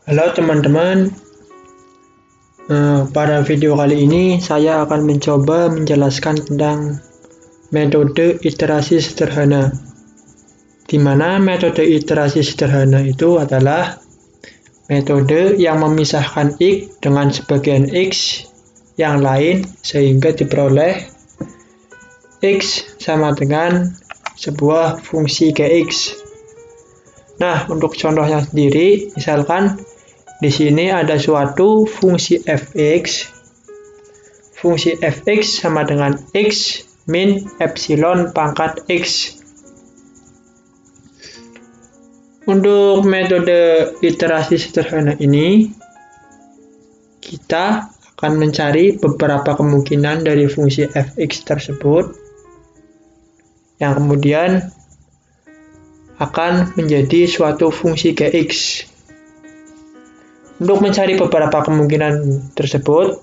Halo teman-teman, pada video kali ini saya akan mencoba menjelaskan tentang metode iterasi sederhana, di mana metode iterasi sederhana itu adalah metode yang memisahkan X dengan sebagian X yang lain sehingga diperoleh X sama dengan sebuah fungsi Gx. Nah, untuk contohnya sendiri, misalkan di sini ada suatu fungsi fx. Fungsi fx sama dengan x min epsilon pangkat x. Untuk metode iterasi sederhana ini, kita akan mencari beberapa kemungkinan dari fungsi fx tersebut, yang kemudian akan menjadi suatu fungsi gx. Untuk mencari beberapa kemungkinan tersebut,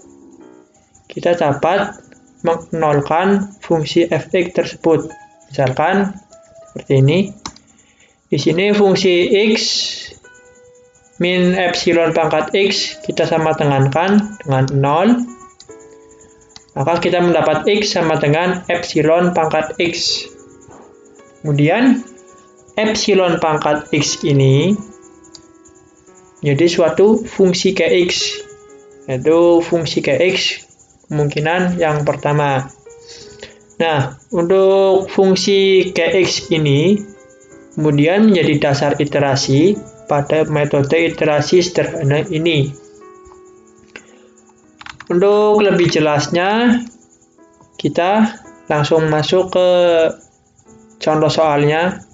kita dapat menolkan fungsi fx tersebut. Misalkan seperti ini. Di sini fungsi x min epsilon pangkat x kita sama tegankan dengan 0. Maka kita mendapat x sama dengan epsilon pangkat x. Kemudian epsilon pangkat x ini jadi suatu fungsi Gx, yaitu fungsi Gx kemungkinan yang pertama. Nah, untuk fungsi Gx ini kemudian menjadi dasar iterasi pada metode iterasi sederhana ini. Untuk lebih jelasnya, kita langsung masuk ke contoh soalnya.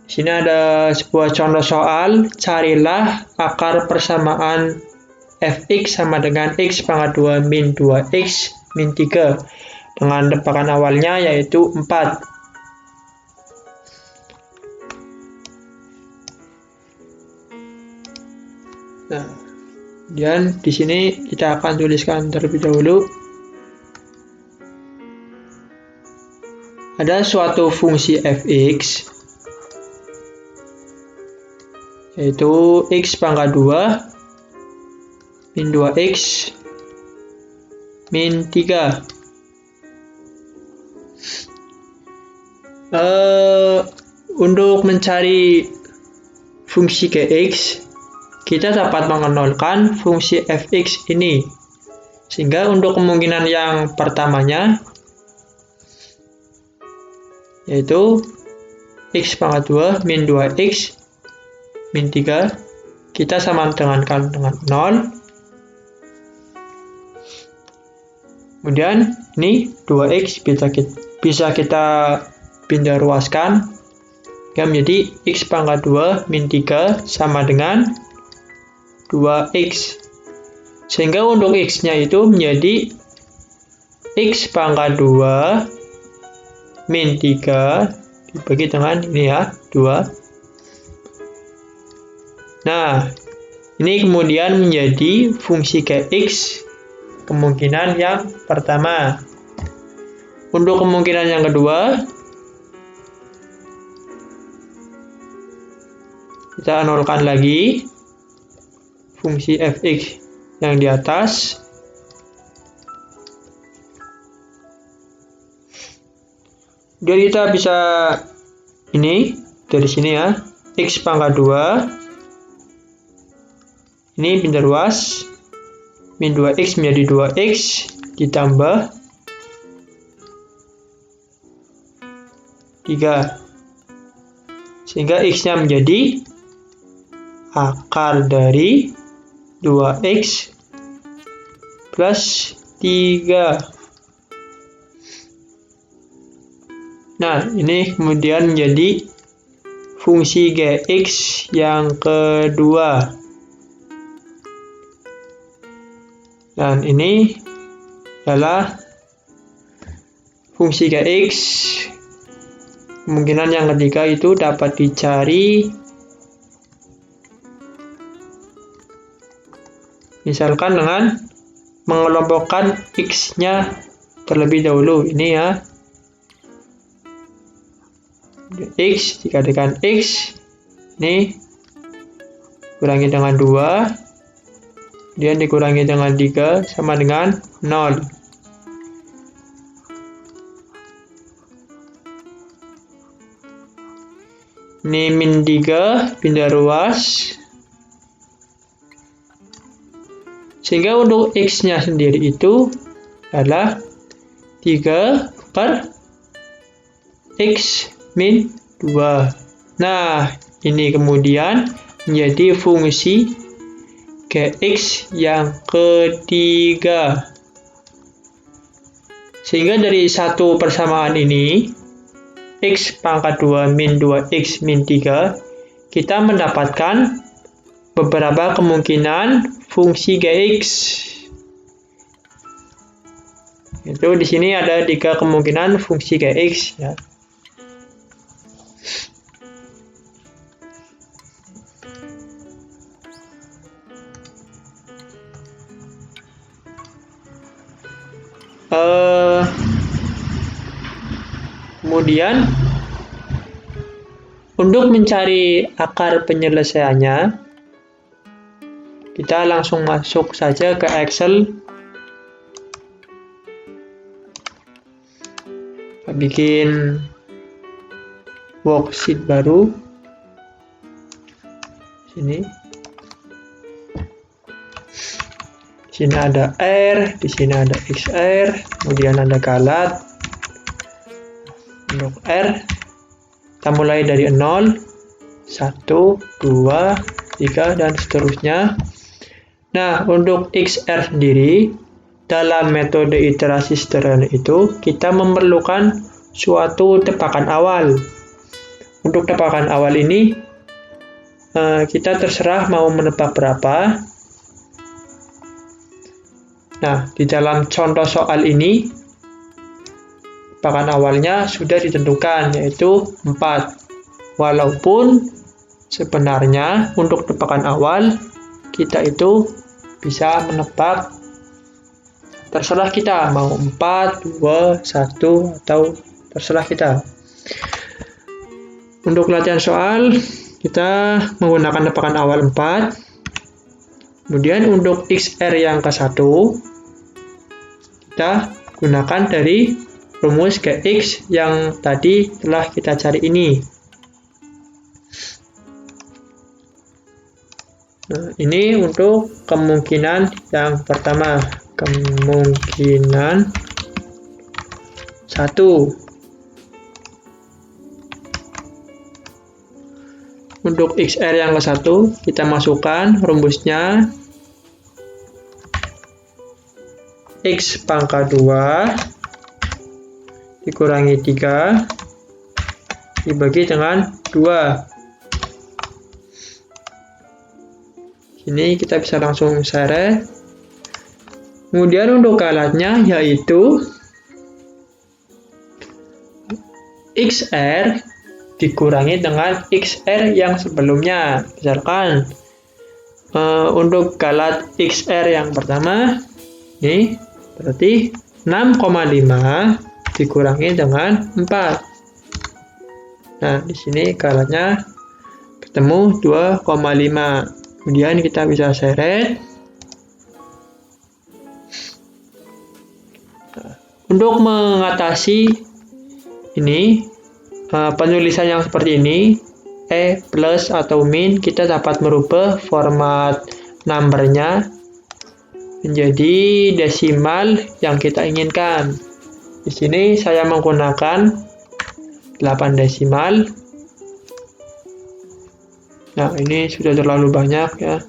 Di sini ada sebuah contoh soal, carilah akar persamaan fx sama dengan x pangkat 2 min 2x min 3 dengan tebakan awalnya yaitu 4. Nah, kemudian di sini kita akan tuliskan terlebih dahulu. Ada suatu fungsi fx yaitu x pangkat 2 min 2x min 3. Untuk mencari fungsi Gx, kita dapat mengenalkan fungsi fx ini. Sehingga untuk kemungkinan yang pertamanya, yaitu x pangkat 2 min 2x min 3, kita sama tegankan dengan 0. Kemudian ini 2x bisa kita pindah ruaskan menjadi x pangkat 2 min 3 sama dengan 2x. Sehingga untuk x-nya itu menjadi x pangkat 2 min 3 dibagi dengan ini ya, 2. Nah, ini kemudian menjadi fungsi Gx kemungkinan yang pertama. Untuk kemungkinan yang kedua, kita nolkan lagi fungsi fx yang di atas. Jadi kita bisa ini dari sini ya, x pangkat 2 ini pindah ruas min 2x menjadi 2x ditambah 3, sehingga x-nya menjadi akar dari 2x plus 3. Nah, ini kemudian menjadi fungsi Gx yang kedua. Dan ini adalah fungsi Gx kemungkinan yang ketiga itu dapat dicari misalkan dengan mengelompokkan x-nya terlebih dahulu. Ini ya, x dikalikan x, ini dikurangi dengan 2, kemudian dikurangi dengan 3 sama dengan 0. Ini min 3 pindah ruas. Sehingga untuk X-nya sendiri itu adalah 3 per X min 2. Nah, ini kemudian menjadi fungsi Gx yang ketiga. Sehingga dari satu persamaan ini, X pangkat 2 min 2X min 3, kita mendapatkan beberapa kemungkinan fungsi Gx. Itu di sini ada 3 kemungkinan fungsi Gx ya. Kemudian untuk mencari akar penyelesaiannya, kita langsung masuk saja ke Excel. Kita bikin worksheet baru. Sini ada R, di sini ada XR, kemudian ada galat. Untuk R, kita mulai dari 0, 1, 2, 3, dan seterusnya. Nah, untuk XR sendiri, dalam metode iterasi sederhana itu, kita memerlukan suatu tebakan awal. Untuk tebakan awal ini, kita terserah mau menebak berapa. Nah, di dalam contoh soal ini, tebakan awalnya sudah ditentukan, yaitu 4. Walaupun sebenarnya untuk tebakan awal, kita itu bisa menebak, terserah kita, mau 4, 2, 1, atau terserah kita. Untuk latihan soal, kita menggunakan tebakan awal 4. Kemudian untuk XR yang ke-1, kita gunakan dari rumus Gx yang tadi telah kita cari ini. Nah, ini untuk kemungkinan yang pertama, kemungkinan 1. Untuk XR yang ke-1, kita masukkan rumusnya X pangkat 2 dikurangi 3 dibagi dengan 2. Ini kita bisa langsung seret. Kemudian untuk galatnya yaitu XR dikurangi dengan XR yang sebelumnya. Misalkan untuk galat XR yang pertama, ini berarti 6,5 dikurangi dengan 4. Nah, di sini galatnya ketemu 2,5. Kemudian kita bisa seret. Untuk mengatasi ini, penulisan yang seperti ini, E plus atau min, kita dapat merubah format numbernya menjadi desimal yang kita inginkan. Di sini saya menggunakan 8 desimal. Nah, ini sudah terlalu banyak ya.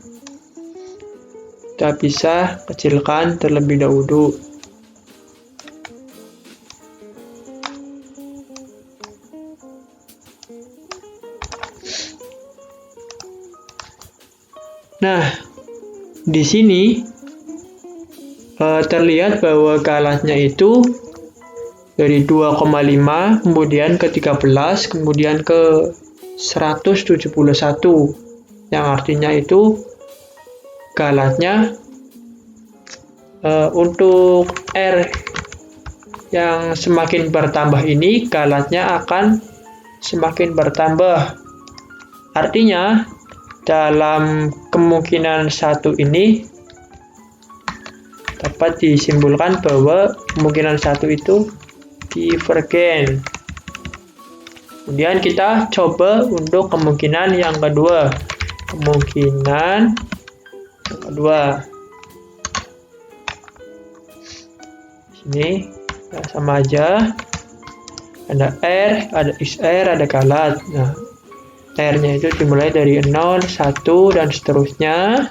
Kita bisa kecilkan terlebih dahulu. Nah, di sini terlihat bahwa galatnya itu dari 2,5 kemudian ke 13 kemudian ke 171, yang artinya itu galatnya untuk R yang semakin bertambah ini, galatnya akan semakin bertambah. Artinya dalam kemungkinan satu ini dapat disimpulkan bahwa kemungkinan satu itu divergen. Kemudian kita coba untuk kemungkinan yang kedua. Kemungkinan yang kedua. Sini ya, sama aja. Ada R, ada XR, ada kalat. Nah, R-nya itu dimulai dari 0, 1, dan seterusnya.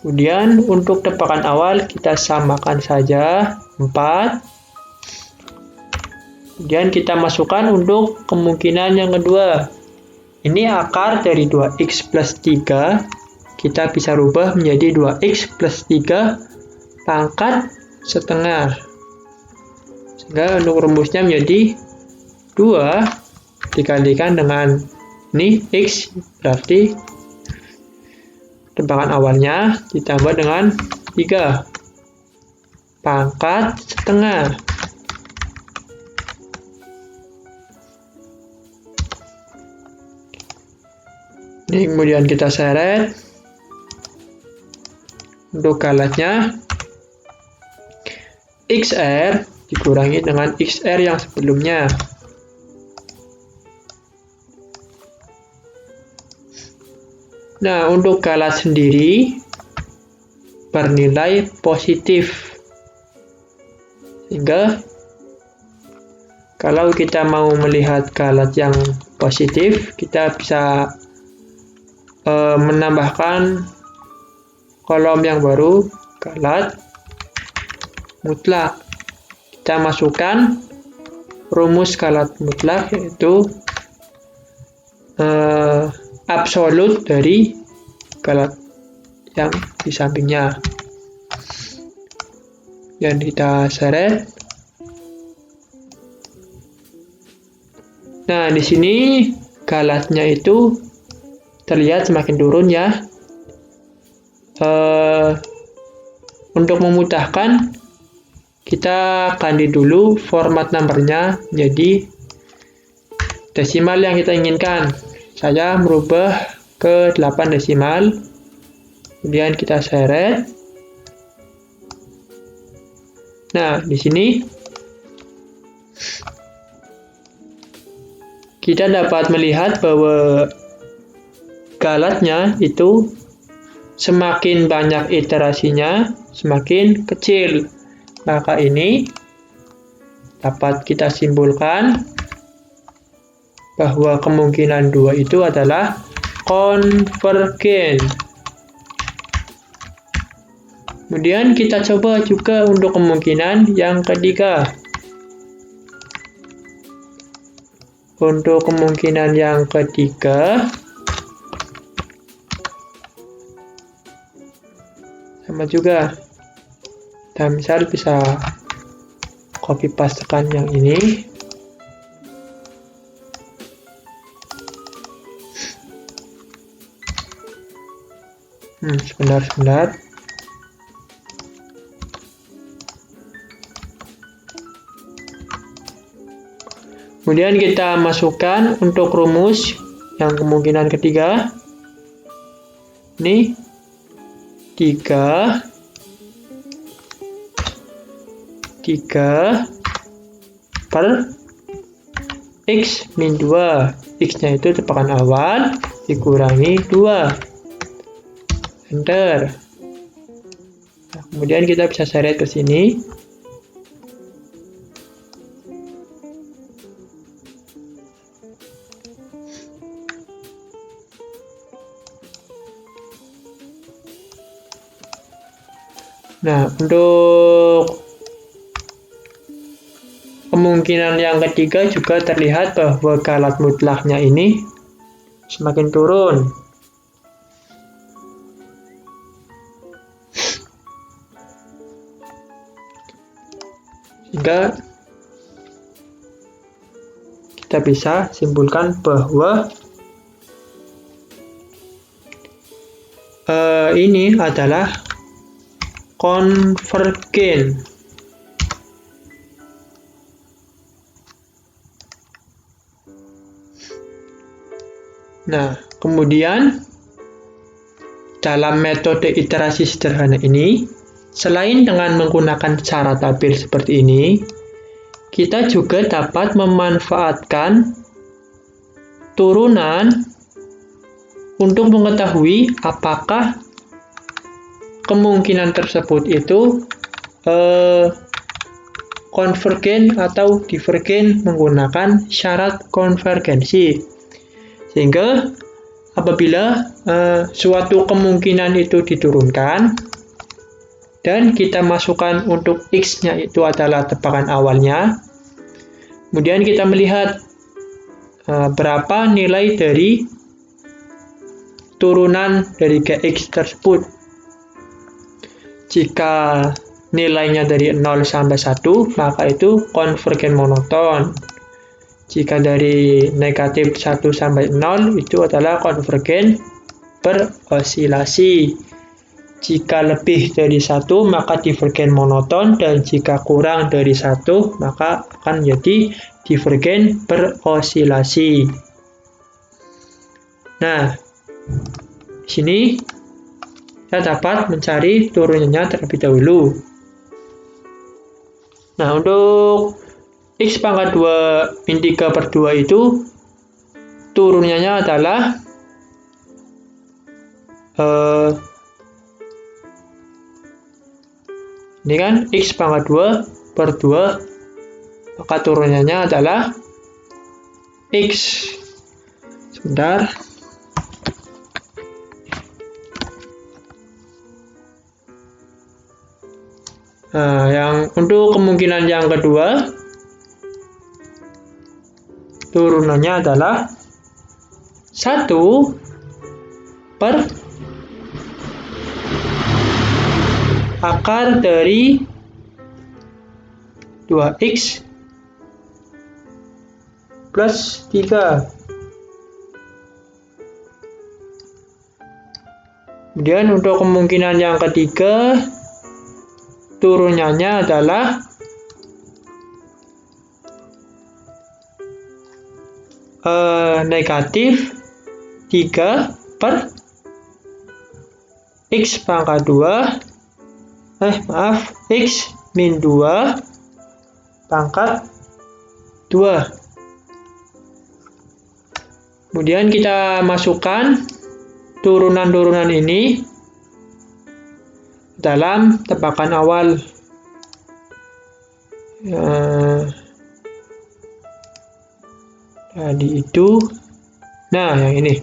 Kemudian untuk tebakan awal kita samakan saja 4. Kemudian kita masukkan untuk kemungkinan yang kedua. Ini akar dari 2x plus 3. Kita bisa rubah menjadi 2x plus 3 pangkat setengah. Sehingga untuk rumusnya menjadi 2 dikalikan dengan ini x, berarti tebakan awalnya ditambah dengan 3 pangkat setengah. Ini kemudian kita seret. Untuk kalatnya XR dikurangi dengan XR yang sebelumnya. Nah, untuk kalat sendiri bernilai positif. Sehingga kalau kita mau melihat kalat yang positif, kita bisa menambahkan kolom yang baru, kalat mutlak. Kita masukkan rumus kalat mutlak, yaitu absolut dari kalat yang di sampingnya. Dan kita seret. Nah, di sini kalatnya itu terlihat semakin turun ya. Untuk memudahkan, kita ganti dulu format numbernya menjadi desimal yang kita inginkan. Saya merubah ke 8 desimal. Kemudian kita seret. Nah, di sini kita dapat melihat bahwa kalatnya itu semakin banyak iterasinya, semakin kecil. Maka ini dapat kita simpulkan bahwa kemungkinan 2 itu adalah konvergen. Kemudian kita coba juga untuk kemungkinan yang ketiga. Untuk kemungkinan yang ketiga, sama juga. Kita misal bisa copy pastekan yang ini. Sebentar. Kemudian kita masukkan untuk rumus yang kemungkinan ketiga. Ini 3 per x min 2. X-nya itu tebakan awal dikurangi 2. Enter. Nah, kemudian kita bisa seret ke sini. Nah, untuk kemungkinan yang ketiga juga terlihat bahwa kalat mutlaknya ini semakin turun. Sehingga kita bisa simpulkan bahwa ini adalah konvergen. Nah, kemudian dalam metode iterasi sederhana ini, selain dengan menggunakan cara tabel seperti ini, kita juga dapat memanfaatkan turunan untuk mengetahui apakah kemungkinan tersebut itu konvergen atau divergen menggunakan syarat konvergensi. Sehingga apabila suatu kemungkinan itu diturunkan dan kita masukkan untuk X-nya itu adalah tebakan awalnya, kemudian kita melihat berapa nilai dari turunan dari Gx tersebut. Jika nilainya dari 0 sampai 1, maka itu konvergen monoton. Jika dari negatif 1 sampai 0, itu adalah konvergen berosilasi. Jika lebih dari 1, maka divergen monoton, dan jika kurang dari 1, maka akan menjadi divergen berosilasi. Nah, di sini kita dapat mencari turunannya terlebih dahulu. Nah, untuk X pangkat 2 min 3/2 itu turunannya adalah ini kan X pangkat 2/2, maka turunannya adalah X. Sebentar. Nah, yang untuk kemungkinan yang kedua, turunannya adalah 1 per akar dari 2X plus 3. Kemudian untuk kemungkinan yang ketiga, turunannya adalah negatif 3 per X pangkat 2 X min 2 pangkat 2. Kemudian kita masukkan turunan-turunan ini dalam tebakan awal. Tadi itu, nah yang ini.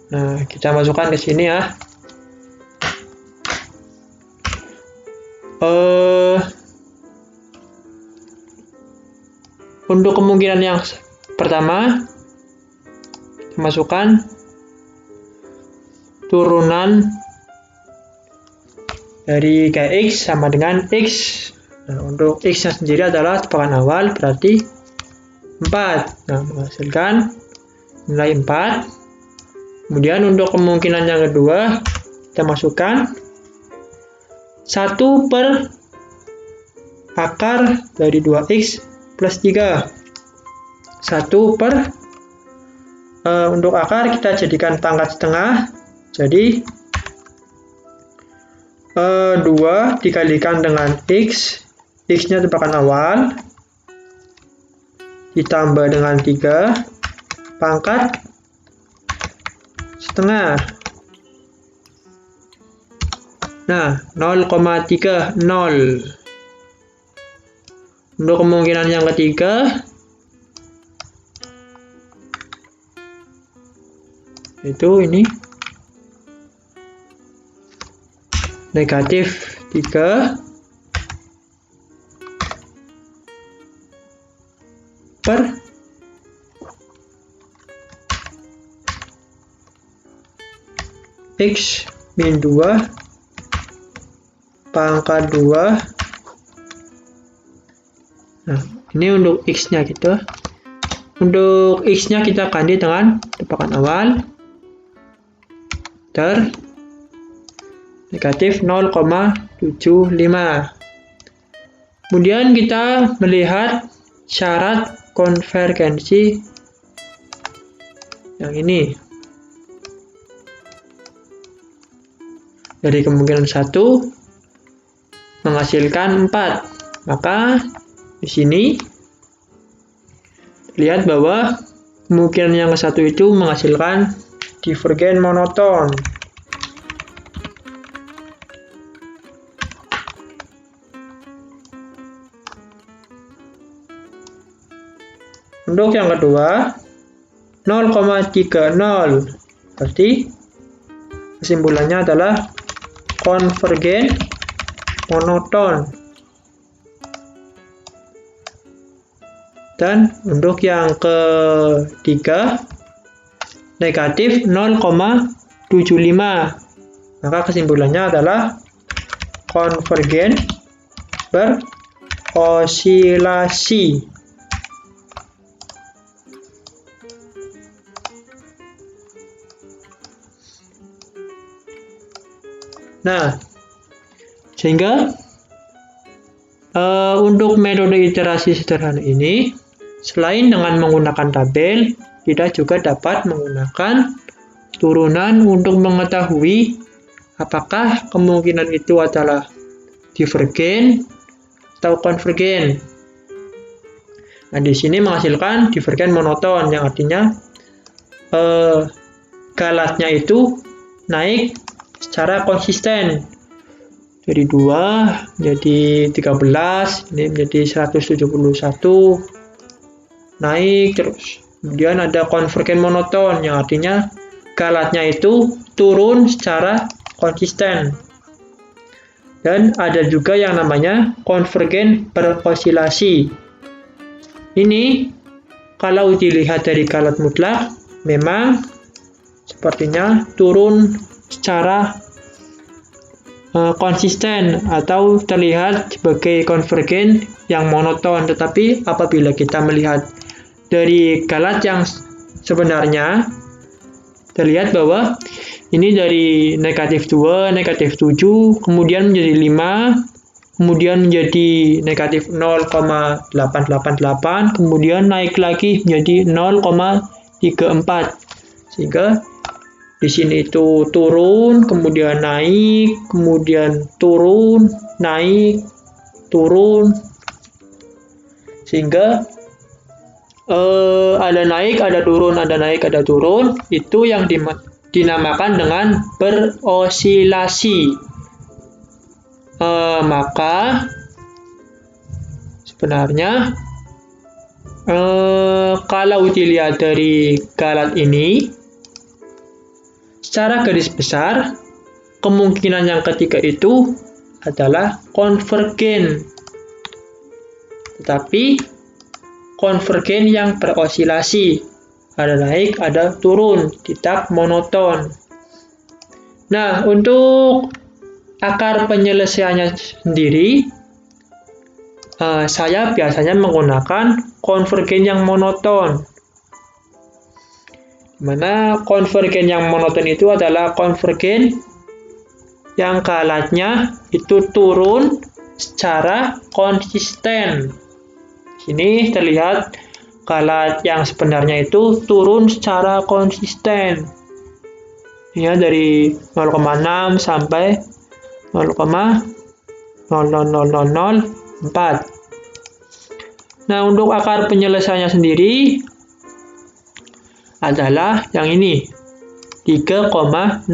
Nah, kita masukkan ke sini ya. Untuk kemungkinan yang pertama, kita masukkan turunan dari Kx sama dengan X. Nah, untuk X-nya sendiri adalah tebakan awal, berarti 4. Nah, menghasilkan nilai 4. Kemudian untuk kemungkinan yang kedua, kita masukkan 1 per akar dari 2X plus 3. 1 per untuk akar kita jadikan pangkat setengah, jadi 2 dikalikan dengan X, X-nya tebakan awal, ditambah dengan 3, pangkat setengah. Nah, 0,30. Untuk kemungkinan yang ketiga, itu ini negatif 3 per X min 2 pangkat 2. Nah, ini untuk X-nya gitu. Untuk X-nya kita ganti dengan tebakan awal negatif 0,75. Kemudian kita melihat syarat konvergensi yang ini. Dari kemungkinan 1 menghasilkan 4. Maka di sini lihat bahwa kemungkinan yang satu itu menghasilkan divergen monoton. Untuk yang kedua 0,30, berarti kesimpulannya adalah konvergen monoton. Dan untuk yang ketiga negatif 0,75, maka kesimpulannya adalah konvergen berosilasi. Nah, sehingga untuk metode iterasi sederhana ini, selain dengan menggunakan tabel, kita juga dapat menggunakan turunan untuk mengetahui apakah kemungkinan itu adalah divergen atau konvergen. Nah, di sini menghasilkan divergen monoton, yang artinya galatnya itu naik secara konsisten. Dari 2 jadi 13, ini menjadi 171, naik terus. Kemudian ada konvergen monoton, yang artinya galatnya itu turun secara konsisten. Dan ada juga yang namanya konvergen berosilasi. Ini kalau dilihat dari galat mutlak, memang sepertinya turun secara konsisten atau terlihat sebagai konvergen yang monoton. Tetapi apabila kita melihat dari galat yang sebenarnya, terlihat bahwa ini dari negatif 2, negatif 7, kemudian menjadi 5, kemudian menjadi negatif 0,888, kemudian naik lagi menjadi 0,34. Sehingga di sini itu turun, kemudian naik, kemudian turun, naik, turun. Sehingga ada naik, ada turun, ada naik, ada turun. Itu yang dinamakan dengan berosilasi. Maka sebenarnya kalau dilihat dari galat ini, secara garis besar, kemungkinan yang ketiga itu adalah konvergen. Tetapi konvergen yang berosilasi, ada naik, ada turun, tidak monoton. Nah, untuk akar penyelesaiannya sendiri, saya biasanya menggunakan konvergen yang monoton. Mana konvergen yang monoton itu adalah konvergen yang galatnya itu turun secara konsisten. Sini terlihat galat yang sebenarnya itu turun secara konsisten. Ya, dari 0,6 sampai 0,00004. Nah, untuk akar penyelesaiannya sendiri adalah yang ini, 3,00002.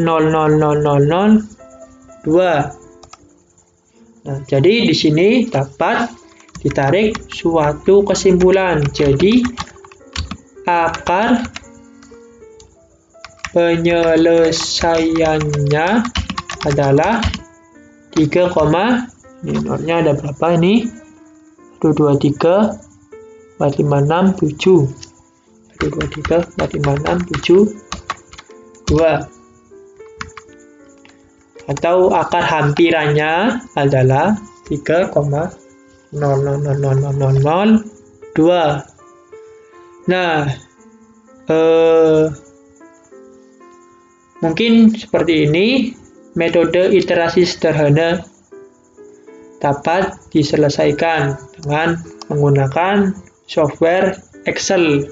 Nah, jadi di sini dapat ditarik suatu kesimpulan. Jadi akar penyelesaiannya adalah 3, ini nomornya ada berapa ini? 1, 2, 3, 4, 5, 6, 7. 1, 2, 3, 4, 5, 6, 7, 2. Atau akar hampirannya adalah 3,00002. Nah, mungkin seperti ini metode iterasi sederhana. dapat diselesaikan dengan menggunakan software Excel.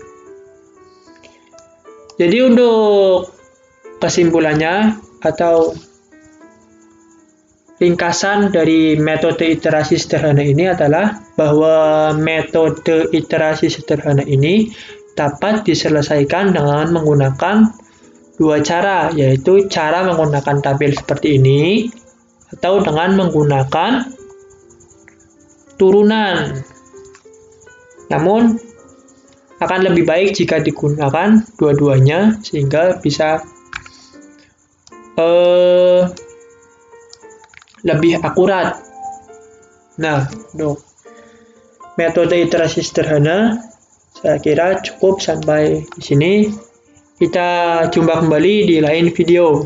Jadi untuk kesimpulannya atau ringkasan dari metode iterasi sederhana ini adalah bahwa metode iterasi sederhana ini dapat diselesaikan dengan menggunakan dua cara, yaitu cara menggunakan tabel seperti ini atau dengan menggunakan turunan. Namun akan lebih baik jika digunakan dua-duanya sehingga bisa lebih akurat. Nah, untuk metode iterasi sederhana saya kira cukup sampai di sini. Kita jumpa kembali di lain video.